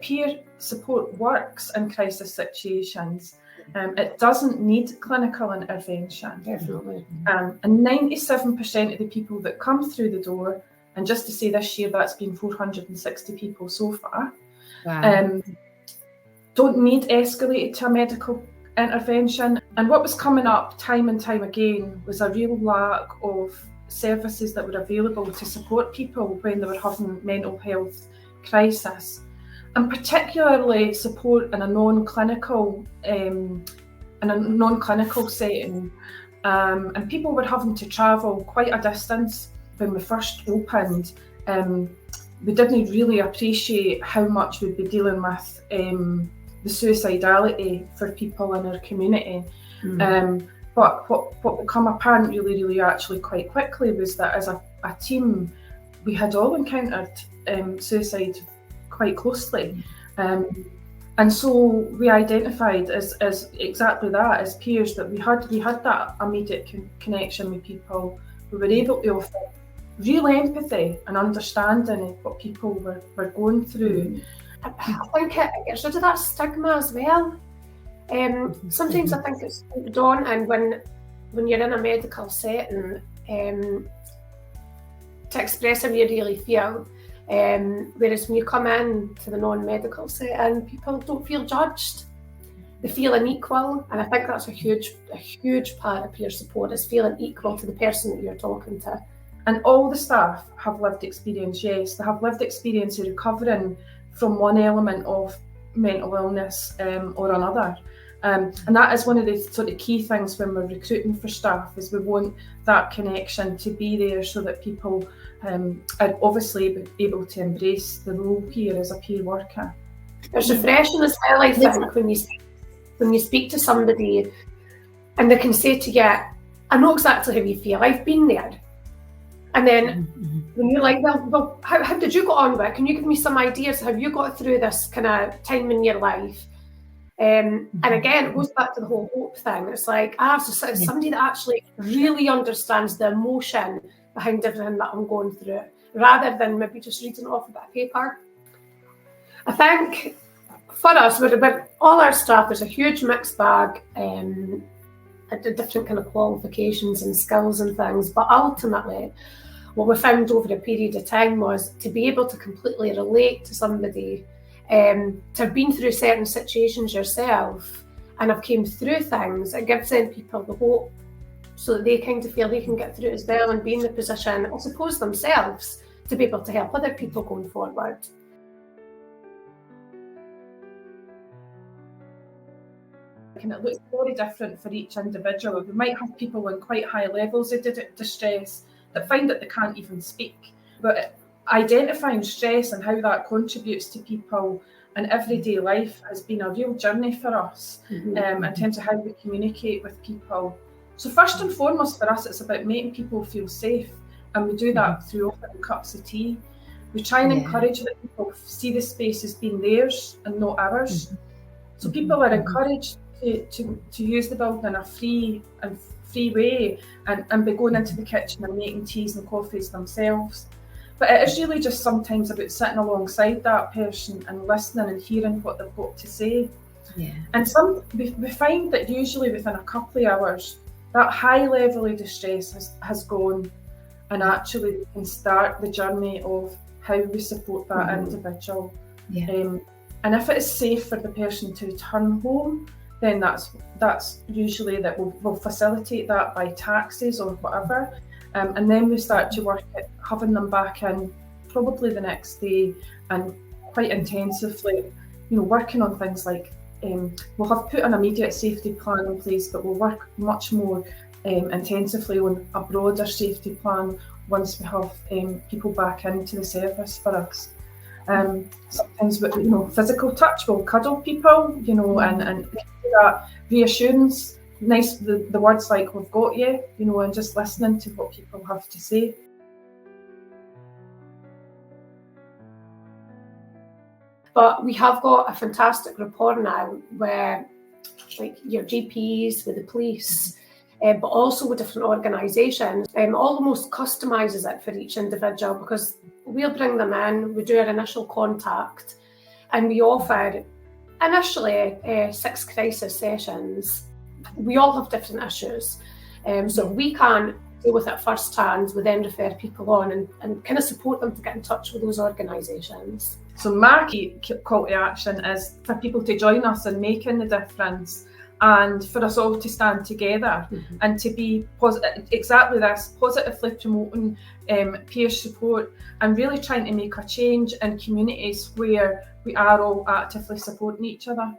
Peer support works in crisis situations. It doesn't need clinical intervention. Definitely. And 97% of the people that come through the door, and just to say this year that's been 460 people so far, Wow. don't need escalated to a medical intervention. And what was coming up time and time again was a real lack of services that were available to support people when they were having mental health crisis, and particularly support in a non-clinical setting. And people were having to travel quite a distance when we first opened. We didn't really appreciate how much we'd be dealing with the suicidality for people in our community. But what became apparent really actually quite quickly was that as a team, we had all encountered suicide quite closely. And so we identified as exactly that, as peers, that we had that immediate connection with people. We were able to offer real empathy and understanding of what people were going through. I think it gets rid of that stigma as well. Sometimes I think it's daunting when you're in a medical setting to express how you really feel. Whereas when you come in to the non-medical setting, people don't feel judged. They feel unequal, and I think that's a huge part of peer support, is feeling equal to the person that you're talking to. And all the staff have lived experience, yes. They have lived experience of recovering from one element of mental illness or another. And that is one of the sort of key things when we're recruiting for staff, is we want that connection to be there so that people are obviously able to embrace the role here as a peer worker. There's refreshing as well, I think, when you speak to somebody and they can say to you, I know exactly how you feel, I've been there. And then when you're like, well, how did you get on with it? Can you give me some ideas how you got through this kind of time in your life? And again, it goes back to the whole hope thing. It's like, so it's somebody that actually really understands the emotion behind everything that I'm going through, rather than maybe just reading off a bit of paper. I think for us, with all our staff, there's a huge mixed bag, different kind of qualifications and skills and things. But ultimately, what we found over a period of time was to be able to completely relate to somebody, to have been through certain situations yourself and have came through things. It gives then people the hope so that they kind of feel they can get through it as well and be in the position, I suppose, themselves to be able to help other people going forward. And it looks very different for each individual. We might have people in quite high levels of distress that find that they can't even speak. But identifying stress and how that contributes to people in everyday life has been a real journey for us in terms of how we communicate with people. So first and foremost for us, it's about making people feel safe, and we do that through offering cups of tea. We try and encourage that people see the space as being theirs and not ours. So people are encouraged to use the building in a free way and be going into the kitchen and making teas and coffees themselves. But it is really just sometimes about sitting alongside that person and listening and hearing what they've got to say. And we find that usually within a couple of hours, that high level of distress has gone, and actually we can start the journey of how we support that individual. And if it is safe for the person to return home, then that's usually that we'll facilitate that by taxis or whatever. And then we start to work at having them back in probably the next day, and quite intensively, working on things like we'll have put an immediate safety plan in place, but we'll work much more intensively on a broader safety plan once we have people back into the service for us. Sometimes with physical touch, we'll cuddle people, and that reassurance. Nice, the words like "we've got you," and just listening to what people have to say. But we have got a fantastic rapport now where, like, your GPs, with the police, but also with different organisations, almost customises it for each individual, because we'll bring them in, we do our initial contact, And we offer initially 6 crisis sessions. We all have different issues. So we can't deal with it firsthand, we then refer people on and kind of support them to get in touch with those organisations. So my key call to action is for people to join us in making the difference, and for us all to stand together and to be exactly this, positively promoting peer support and really trying to make a change in communities where we are all actively supporting each other.